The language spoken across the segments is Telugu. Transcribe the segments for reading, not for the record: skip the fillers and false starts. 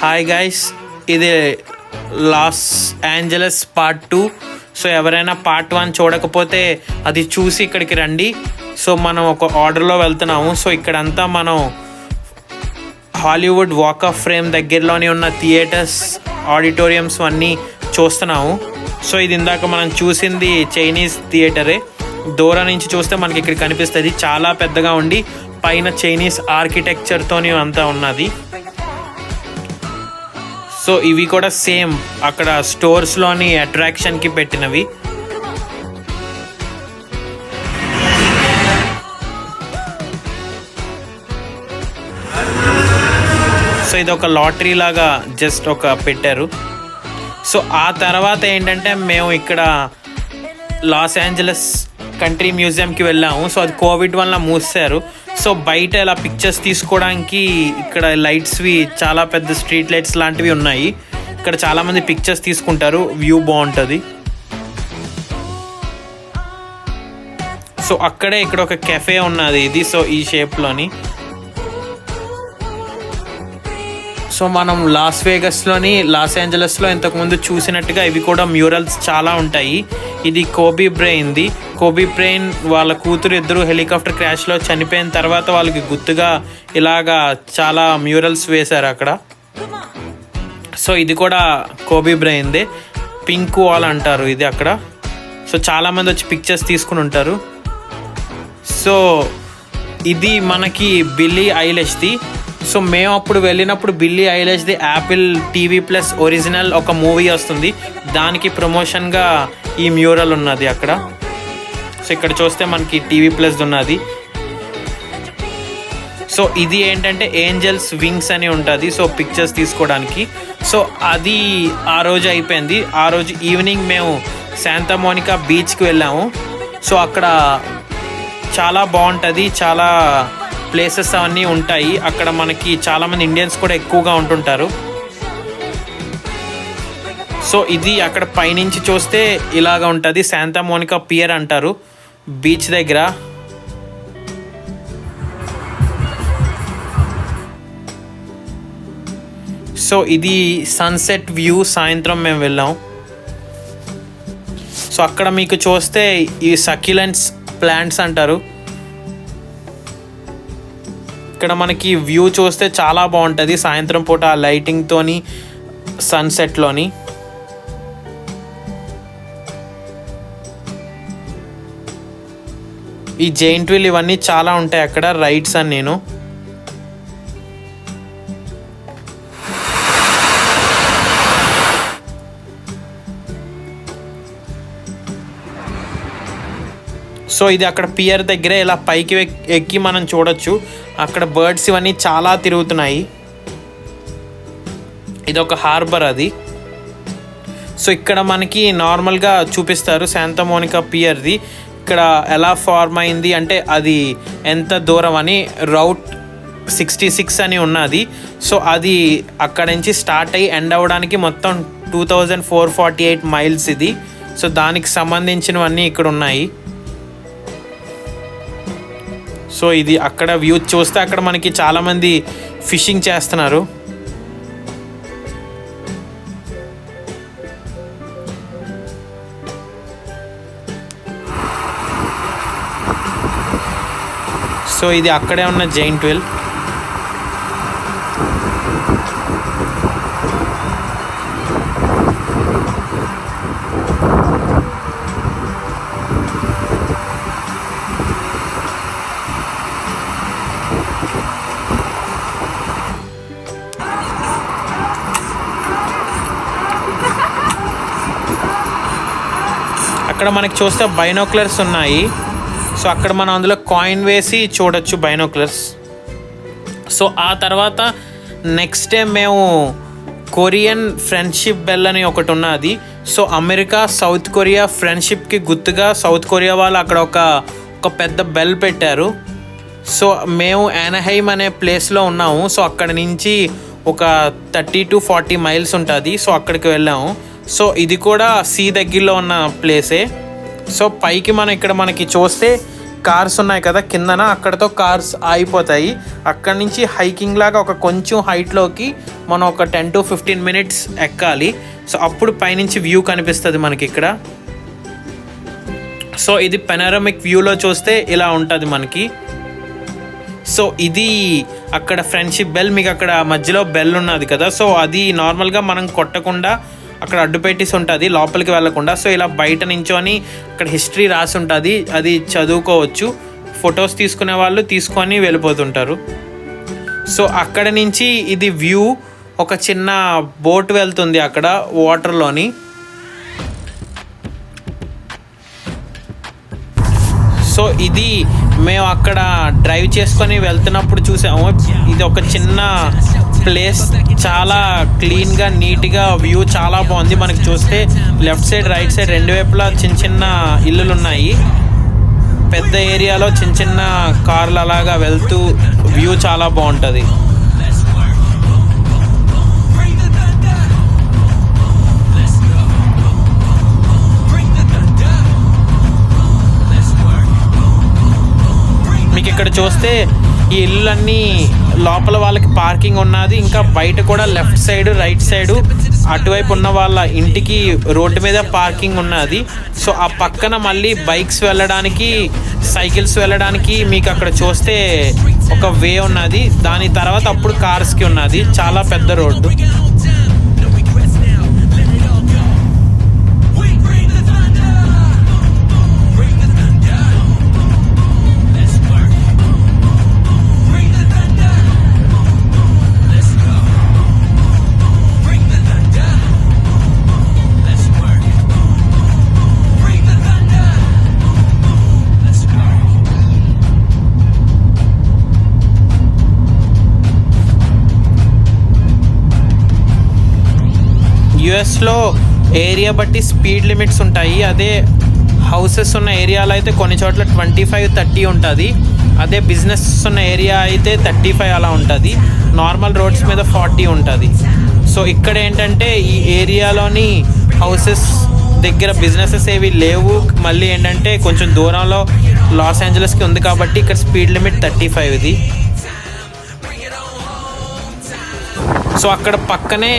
హాయ్ గైస్, ఇది లాస్ ఏంజలస్ పార్ట్ 2. సో ఎవరైనా పార్ట్ 1 చూడకపోతే అది చూసి ఇక్కడికి రండి. సో మనం ఒక ఆర్డర్లో వెళ్తున్నాము. సో ఇక్కడంతా మనం హాలీవుడ్ వాక్ ఆఫ్ ఫ్రేమ్ దగ్గరలోనే ఉన్న థియేటర్స్, ఆడిటోరియంస్ అన్నీ చూస్తున్నాము. సో ఇది ఇందాక మనం చూసింది చైనీస్ థియేటరే. దూరం నుంచి చూస్తే మనకి ఇక్కడ కనిపిస్తుంది. చాలా పెద్దగా ఉండి పైన చైనీస్ ఆర్కిటెక్చర్తోని అంతా ఉన్నది. సో ఇవి కూడా సేమ్ అక్కడ స్టోర్స్లోని అట్రాక్షన్కి పెట్టినవి. సో ఇది ఒక లాటరీ లాగా జస్ట్ ఒక పెట్టారు. సో ఆ తర్వాత ఏంటంటే మేము ఇక్కడ లాస్ ఏంజలస్ కంట్రీ మ్యూజియంకి వెళ్ళాము. సో అది కోవిడ్ వల్ల మూసారు. సో బయట ఇలా పిక్చర్స్ తీసుకోవడానికి ఇక్కడ లైట్స్వి చాలా పెద్ద స్ట్రీట్ లైట్స్ లాంటివి ఉన్నాయి. ఇక్కడ చాలామంది పిక్చర్స్ తీసుకుంటారు, వ్యూ బాగుంటుంది. సో అక్కడే ఇక్కడ ఒక కెఫే ఉన్నది ఇది. సో ఈ షేప్లోని. సో మనం లాస్ వేగస్లోని లాస్ ఏంజలస్లో ఇంతకుముందు చూసినట్టుగా ఇవి కూడా మ్యూరల్స్ చాలా ఉంటాయి. ఇది కోబీ బ్రైన్ది. కోబీ బ్రైన్ వాళ్ళ కూతురు ఇద్దరు హెలికాప్టర్ క్రాష్లో చనిపోయిన తర్వాత వాళ్ళకి గుర్తుగా ఇలాగా చాలా మ్యూరల్స్ వేశారు అక్కడ. సో ఇది కూడా కోబీ బ్రైన్దే. పింక్ వాల్ అంటారు ఇది అక్కడ. సో చాలామంది వచ్చి పిక్చర్స్ తీసుకుని ఉంటారు. సో ఇది మనకి బిల్లీ ఐలిష్ది. సో మేము అప్పుడు వెళ్ళినప్పుడు బిల్లీ ఐలిష్ది యాపిల్ టీవీ ప్లస్ ఒరిజినల్ ఒక మూవీ వస్తుంది, దానికి ప్రమోషన్గా ఈ మ్యూరల్ ఉన్నది అక్కడ. సో ఇక్కడ చూస్తే మనకి టీవీ ప్లస్ ఉన్నది. సో ఇది ఏంటంటే ఏంజల్స్ వింగ్స్ అని ఉంటుంది. సో పిక్చర్స్ తీసుకోవడానికి. సో అది ఆ రోజు అయిపోయింది. ఆ రోజు ఈవినింగ్ మేము శాంతా మోనికా బీచ్కి వెళ్ళాము. సో అక్కడ చాలా బాగుంటుంది, చాలా ప్లేసెస్ అవన్నీ ఉంటాయి. అక్కడ మనకి చాలామంది ఇండియన్స్ కూడా ఎక్కువగా ఉంటుంటారు. సో ఇది అక్కడ పైనుంచి చూస్తే ఇలాగ ఉంటుంది. శాంతా మోనికా పియర్ అంటారు బీచ్ దగ్గర. సో ఇది సన్సెట్ వ్యూ. సాయంత్రం మేము వెళ్ళాం. సో అక్కడ మీకు చూస్తే ఈ సక్యులెంట్స్ ప్లాంట్స్ అంటారు. ఇక్కడ మనకి వ్యూ చూస్తే చాలా బాగుంటుంది సాయంత్రం పూట ఆ లైటింగ్తోని సన్సెట్లోని. ఈ జైంట్ వీల్ ఇవన్నీ చాలా ఉంటాయి అక్కడ, రైడ్స్ అని నేను. సో ఇది అక్కడ పియర్ దగ్గర ఇలా పైకి ఎక్కి మనం చూడొచ్చు. అక్కడ బర్డ్స్ ఇవన్నీ చాలా తిరుగుతున్నాయి. ఇది ఒక హార్బర్ అది. సో ఇక్కడ మనకి నార్మల్గా చూపిస్తారు శాంతా మోనికా పియర్ది. ఇక్కడ ఎలా ఫార్మ్ అయింది అంటే అది ఎంత దూరం అని రౌట్ 66 అని ఉన్నది. సో అది అక్కడ నుంచి స్టార్ట్ అయ్యి ఎండ్ అవ్వడానికి మొత్తం 2448 మైల్స్ ఇది. సో దానికి సంబంధించినవన్నీ ఇక్కడ ఉన్నాయి. సో ఇది అక్కడ వ్యూ చూస్తే అక్కడ మనకి చాలామంది ఫిషింగ్ చేస్తున్నారు. సో ఇది అక్కడే ఉన్న జైంట్ వీల్. అక్కడ మనకి చూస్తే బైనోక్యులర్స్ ఉన్నాయి. సో అక్కడ మనం అందులో కాయిన్ వేసి చూడొచ్చు బైనోక్యులర్స్. సో ఆ తర్వాత నెక్స్ట్ డే మేము కొరియన్ ఫ్రెండ్షిప్ బెల్ అని ఒకటి ఉన్నది. సో అమెరికా సౌత్ కొరియా ఫ్రెండ్షిప్కి గుర్తుగా సౌత్ కొరియా వాళ్ళు అక్కడ ఒక పెద్ద బెల్ పెట్టారు. సో మేము యానహైమ్ అనే ప్లేస్లో ఉన్నాము. సో అక్కడ నుంచి ఒక 30 to 40 మైల్స్ ఉంటుంది. సో అక్కడికి వెళ్ళాము. సో ఇది కూడా సీ దగ్గరలో ఉన్న ప్లేసే. సో పైకి మనం ఇక్కడ మనకి చూస్తే కార్స్ ఉన్నాయి కదా కిందన, అక్కడతో కార్స్ ఆగిపోతాయి. అక్కడి నుంచి హైకింగ్ లాగా ఒక కొంచెం హైట్లోకి మనం ఒక 10 to 15 minutes ఎక్కాలి. సో అప్పుడు పైనుంచి వ్యూ కనిపిస్తుంది మనకి ఇక్కడ. సో ఇది పెనరమిక్ వ్యూలో చూస్తే ఇలా ఉంటుంది మనకి. సో ఇది అక్కడ ఫ్రెండ్షిప్ బెల్, మీకు అక్కడ మధ్యలో బెల్ ఉన్నది కదా, సో అది నార్మల్గా మనం కొట్టకుండా అక్కడ అడ్డు పెట్టేసి ఉంటుంది లోపలికి వెళ్ళకుండా. సో ఇలా బయట నించొని అక్కడ హిస్టరీ రాసి ఉంటుంది, అది చదువుకోవచ్చు. ఫొటోస్ తీసుకునే వాళ్ళు తీసుకొని వెళ్ళిపోతుంటారు. సో అక్కడ నుంచి ఇది వ్యూ, ఒక చిన్న బోట్ వెళ్తుంది అక్కడ వాటర్లోని. సో ఇది మేము అక్కడ డ్రైవ్ చేసుకొని వెళ్తున్నప్పుడు చూసాము. ఇది ఒక చిన్న ప్లేస్, చాలా క్లీన్గా నీట్గా వ్యూ చాలా బాగుంది. మనకి చూస్తే లెఫ్ట్ సైడ్ రైట్ సైడ్ రెండు వైపులా చిన్న చిన్న ఇల్లులు ఉన్నాయి. పెద్ద ఏరియాలో చిన్న చిన్న కార్లు అలాగా వెళ్తూ వ్యూ చాలా బాగుంటుంది. మీకు ఇక్కడ చూస్తే ఈ ఇల్లులన్నీ లోపల వాళ్ళకి పార్కింగ్ ఉన్నది. ఇంకా బయట కూడా లెఫ్ట్ సైడ్ రైట్ సైడ్ అటువైపు ఉన్న వాళ్ళ ఇంటికి రోడ్డు మీద పార్కింగ్ ఉన్నది. సో ఆ పక్కన మళ్ళీ బైక్స్ వెళ్ళడానికి, సైకిల్స్ వెళ్ళడానికి మీకు అక్కడ చూస్తే ఒక వే ఉన్నది. దాని తర్వాత అప్పుడు కార్స్కి ఉన్నది. చాలా పెద్ద రోడ్డు. యుఎస్లో ఏరియా బట్టి స్పీడ్ లిమిట్స్ ఉంటాయి. అదే హౌసెస్ ఉన్న ఏరియాలో అయితే కొన్ని చోట్ల 25-30 ఉంటుంది. అదే బిజినెస్ ఉన్న ఏరియా అయితే 35 అలా ఉంటుంది. నార్మల్ రోడ్స్ మీద 40 ఉంటుంది. సో ఇక్కడ ఏంటంటే ఈ ఏరియాలోని హౌసెస్ దగ్గర బిజినెసెస్ ఏవి లేవు. మళ్ళీ ఏంటంటే కొంచెం దూరంలో లాస్ ఏంజలస్కి ఉంది కాబట్టి ఇక్కడ స్పీడ్ లిమిట్ 35 ఇది. సో అక్కడ పక్కనే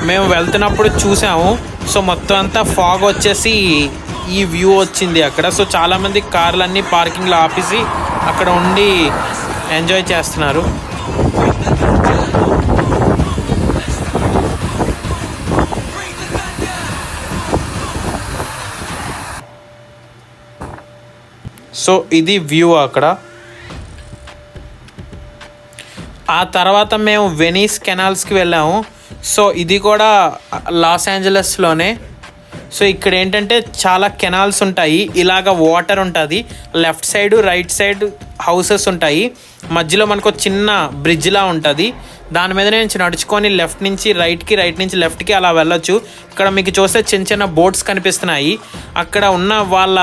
మేము వెళ్తున్నప్పుడు చూసాము. సో మొత్తం అంతా ఫాగ్ వచ్చేసి ఈ వ్యూ వచ్చింది అక్కడ. సో చాలామంది కార్లన్నీ పార్కింగ్లో ఆపేసి అక్కడ ఉండి ఎంజాయ్ చేస్తున్నారు. సో ఇది వ్యూ అక్కడ. ఆ తర్వాత మేము వెనీస్ కెనాల్స్కి వెళ్ళాము. సో ఇది కూడా లాస్ ఏంజలస్లోనే. సో ఇక్కడ ఏంటంటే చాలా కెనాల్స్ ఉంటాయి. ఇలాగ వాటర్ ఉంటుంది. Left side right side houses ఉంటాయి. మధ్యలో మనకు చిన్న బ్రిడ్జ్లా ఉంటుంది. దాని మీద నుంచి నడుచుకొని లెఫ్ట్ నుంచి రైట్కి, రైట్ నుంచి లెఫ్ట్కి అలా వెళ్ళొచ్చు. ఇక్కడ మీకు చూస్తే చిన్న చిన్న బోట్స్ కనిపిస్తున్నాయి. అక్కడ ఉన్న వాళ్ళ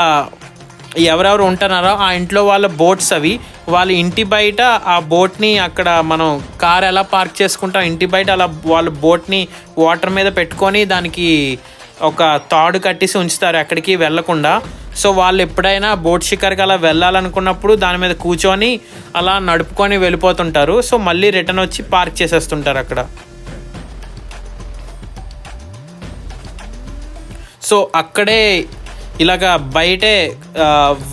ఎవరెవరు ఉంటున్నారో ఆ ఇంట్లో వాళ్ళ బోట్స్ అవి. వాళ్ళ ఇంటి బయట ఆ బోట్ని, అక్కడ మనం కార్ ఎలా పార్క్ చేసుకుంటాం ఇంటి బయట, అలా వాళ్ళ బోట్ని వాటర్ మీద పెట్టుకొని దానికి ఒక తాడు కట్టేసి ఉంచుతారు ఎక్కడికి వెళ్ళకుండా. సో వాళ్ళు ఎప్పుడైనా బోట్ షికార్కి అలా వెళ్ళాలనుకున్నప్పుడు దాని మీద కూర్చొని అలా నడుపుకొని వెళ్ళిపోతుంటారు. సో మళ్ళీ రిటర్న్ వచ్చి పార్క్ చేసేస్తుంటారు అక్కడ. సో అక్కడే ఇలాగా బయటే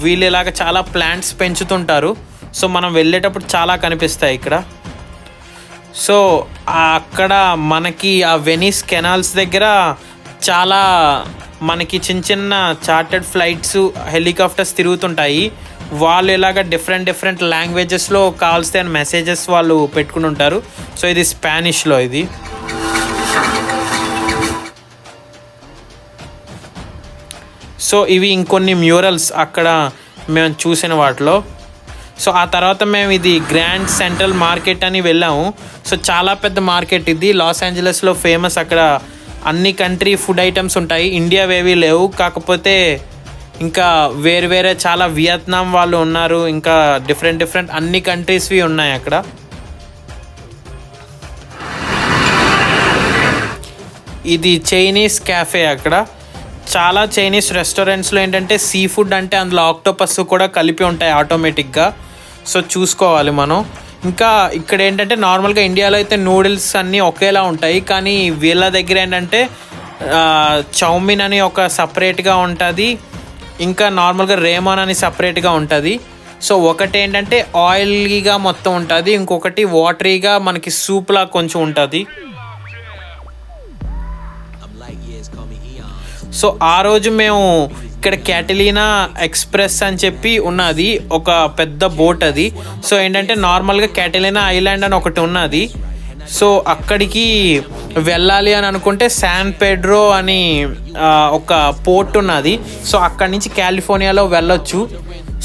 వీళ్ళు ఇలాగ చాలా ప్లాంట్స్ పెంచుతుంటారు. సో మనం వెళ్ళేటప్పుడు చాలా కనిపిస్తాయి ఇక్కడ. సో అక్కడ మనకి ఆ వెనీస్ కెనాల్స్ దగ్గర చాలా మనకి చిన్న చిన్న చార్టర్డ్ ఫ్లైట్స్, హెలికాప్టర్స్ తిరుగుతుంటాయి. వాళ్ళు ఇలాగ డిఫరెంట్ లాంగ్వేజెస్లో కావాల్సిన మెసేజెస్ వాళ్ళు పెట్టుకుని ఉంటారు. సో ఇది స్పానిష్లో ఇది. సో ఇవి ఇంకొన్ని మ్యూరల్స్ అక్కడ మేము చూసిన వాటిలో. సో ఆ తర్వాత మేము ఇది గ్రాండ్ సెంట్రల్ మార్కెట్ అని వెళ్ళాము. సో చాలా పెద్ద మార్కెట్ ఇది, లాస్ ఏంజలస్లో ఫేమస్. అక్కడ అన్ని కంట్రీ ఫుడ్ ఐటమ్స్ ఉంటాయి. ఇండియావేవి లేవు, కాకపోతే ఇంకా వేరే చాలా వియత్నాం వాళ్ళు ఉన్నారు, ఇంకా డిఫరెంట్ అన్ని కంట్రీస్వి ఉన్నాయి అక్కడ. ఇది చైనీస్ క్యాఫే అక్కడ. చాలా చైనీస్ రెస్టారెంట్స్లో ఏంటంటే సీ ఫుడ్ అంటే అందులో ఆక్టోపస్ కూడా కలిపి ఉంటాయి ఆటోమేటిక్గా. సో చూసుకోవాలి మనం. ఇంకా ఇక్కడ ఏంటంటే నార్మల్గా ఇండియాలో అయితే నూడిల్స్ అన్నీ ఒకేలా ఉంటాయి, కానీ వీళ్ళ దగ్గర ఏంటంటే చౌమిన్ అని ఒక సపరేట్గా ఉంటుంది, ఇంకా నార్మల్గా రేమాన్ అని సపరేట్గా ఉంటుంది. సో ఒకటి ఏంటంటే ఆయిలీగా మొత్తం ఉంటుంది, ఇంకొకటి వాటరీగా మనకి సూప్లా కొంచెం ఉంటుంది. సో ఆ రోజు మేము ఇక్కడ క్యాటలీనా ఎక్స్ప్రెస్ అని చెప్పి ఉన్నది, ఒక పెద్ద బోట్ అది. సో ఏంటంటే నార్మల్గా క్యాటలీనా ఐలాండ్ అని ఒకటి ఉన్నది. సో అక్కడికి వెళ్ళాలి అని అనుకుంటే శాన్ పెడ్రో అని ఒక పోర్ట్ ఉన్నది. సో అక్కడి నుంచి కాలిఫోర్నియాలో వెళ్ళొచ్చు.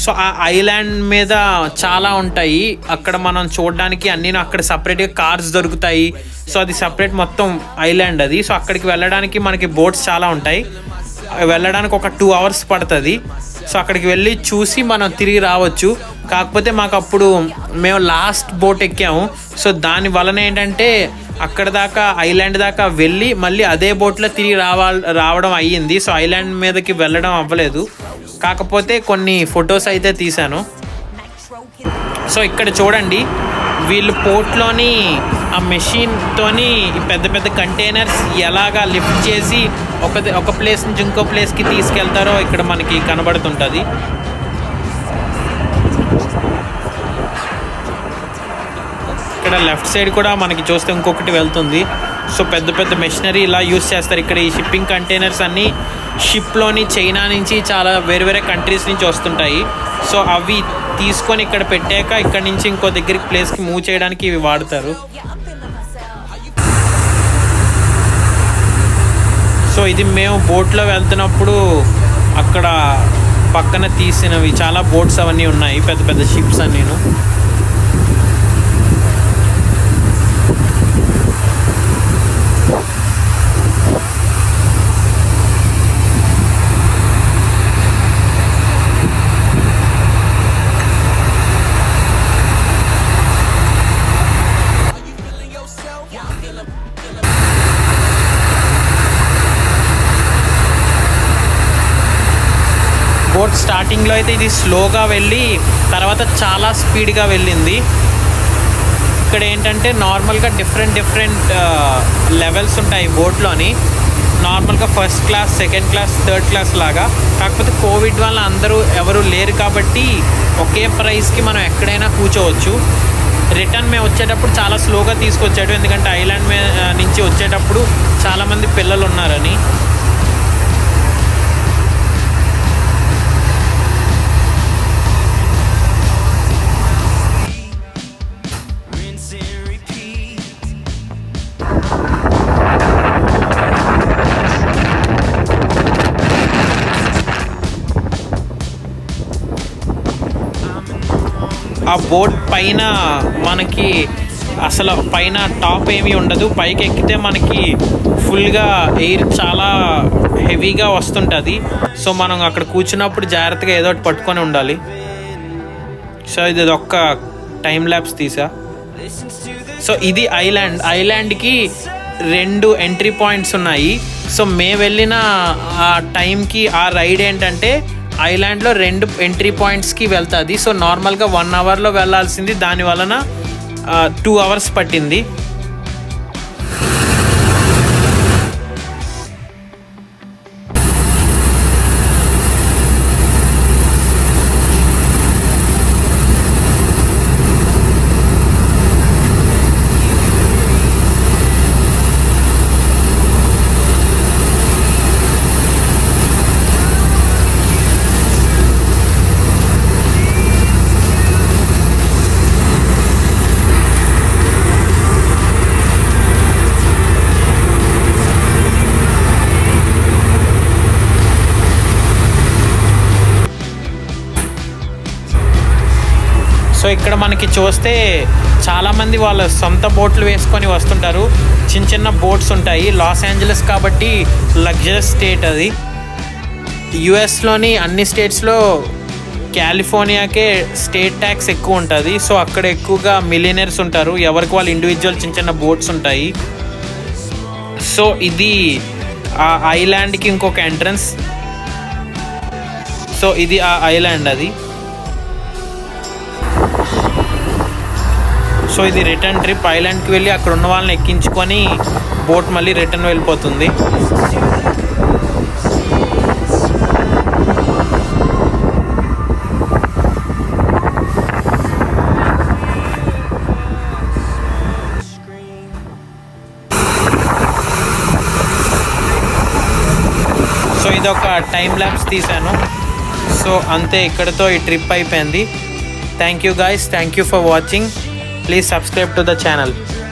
సో ఆ ఐలాండ్ మీద చాలా ఉంటాయి అక్కడ మనం చూడడానికి అన్నీ. అక్కడ సపరేట్గా కార్స్ దొరుకుతాయి. సో అది సపరేట్ మొత్తం ఐలాండ్ అది. సో అక్కడికి వెళ్ళడానికి మనకి బోట్స్ చాలా ఉంటాయి. వెళ్ళడానికి ఒక 2 hours పడుతుంది. సో అక్కడికి వెళ్ళి చూసి మనం తిరిగి రావచ్చు. కాకపోతే మాకు అప్పుడు మేము లాస్ట్ బోట్ ఎక్కాము. సో దాని వలన ఏంటంటే అక్కడ దాకా ఐలాండ్ దాకా వెళ్ళి మళ్ళీ అదే బోట్లో తిరిగి రావడం అయ్యింది. సో ఐలాండ్ మీదకి వెళ్ళడం అవ్వలేదు, కాకపోతే కొన్ని ఫొటోస్ అయితే తీశాను. సో ఇక్కడ చూడండి, వీళ్ళు పోర్ట్లోని ఆ మెషిన్తోని పెద్ద పెద్ద కంటైనర్స్ ఎలాగా లిఫ్ట్ చేసి ఒక ప్లేస్ నుంచి ఇంకో ప్లేస్కి తీసుకెళ్తారో ఇక్కడ మనకి కనబడుతుంటుంది. ఇక్కడ లెఫ్ట్ సైడ్ కూడా మనకి చూస్తే ఇంకొకటి వెళ్తుంది. సో పెద్ద పెద్ద మెషినరీ ఇలా యూస్ చేస్తారు ఇక్కడ. ఈ షిప్పింగ్ కంటైనర్స్ అన్నీ షిప్లోని చైనా నుంచి చాలా వేరే వేరే కంట్రీస్ నుంచి వస్తుంటాయి. సో అవి తీసుకొని ఇక్కడ పెట్టాక ఇక్కడ నుంచి ఇంకో దగ్గరికి ప్లేస్కి మూవ్ చేయడానికి ఇవి వాడతారు. సో ఇది మేము బోట్లో వెళ్తున్నప్పుడు అక్కడ పక్కన తీసినవి చాలా బోట్స్ అవన్నీ ఉన్నాయి, పెద్ద పెద్ద షిప్స్ అన్నీను. బోట్ స్టార్టింగ్లో అయితే ఇది స్లోగా వెళ్ళి తర్వాత చాలా స్పీడ్గా వెళ్ళింది. ఇక్కడ ఏంటంటే నార్మల్గా డిఫరెంట్ లెవెల్స్ ఉంటాయి బోట్లోని. నార్మల్గా first class, second class, third class లాగా. కాకపోతే కోవిడ్ వల్ల అందరూ ఎవరు లేరు కాబట్టి ఒకే ప్రైస్కి మనం ఎక్కడైనా కూర్చోవచ్చు. రిటర్న్ మేము వచ్చేటప్పుడు చాలా స్లోగా తీసుకొచ్చాడు, ఎందుకంటే ఐలాండ్ నుంచి వచ్చేటప్పుడు చాలామంది పిల్లలు ఉన్నారని. ఆ బోట్ పైన మనకి అసలు పైన టాప్ ఏమీ ఉండదు. పైకి ఎక్కితే మనకి ఫుల్గా ఎయిర్ చాలా హెవీగా వస్తుంటుంది. సో మనం అక్కడ కూర్చున్నప్పుడు జాగ్రత్తగా ఏదో ఒకటి పట్టుకొని ఉండాలి. సో ఇది ఒక్క టైం ల్యాప్స్ తీసా. సో ఇది ఐలాండ్కి 2 ఎంట్రీ పాయింట్స్ ఉన్నాయి. సో మేము వెళ్ళిన ఆ టైంకి ఆ రైడ్ ఏంటంటే ఐలాండ్లో 2 ఎంట్రీ పాయింట్స్కి వెళ్తుంది. సో నార్మల్గా 1 hourలో వెళ్ళాల్సింది దాని వలన 2 hours పట్టింది. సో ఇక్కడ మనకి చూస్తే చాలామంది వాళ్ళ సొంత బోట్లు వేసుకొని వస్తుంటారు. చిన్న చిన్న బోట్స్ ఉంటాయి. లాస్ ఏంజలస్ కాబట్టి లగ్జరస్ స్టేట్ అది. యుఎస్లోని అన్ని స్టేట్స్లో కాలిఫోర్నియాకే స్టేట్ ట్యాక్స్ ఎక్కువ ఉంటుంది. సో అక్కడ ఎక్కువగా మిలియనర్స్ ఉంటారు, ఎవరికి వాళ్ళు ఇండివిజువల్ చిన్న చిన్న బోట్స్ ఉంటాయి. సో ఇది ఆ ఐలాండ్కి ఇంకొక ఎంట్రన్స్. సో ఇది ఆ ఐలాండ్ అది. సో ఇది రిటర్న్ ట్రిప్. ఐలాండ్కి వెళ్ళి అక్కడ ఉన్న వాళ్ళని ఎక్కించుకొని బోట్ మళ్ళీ రిటర్న్ వెళ్ళిపోతుంది. సో ఇది ఒక టైం ల్యాప్స్ తీశాను. సో అంతే, ఇక్కడతో ఈ ట్రిప్ అయిపోయింది. Thank you guys, thank you for watching. Please subscribe to the channel.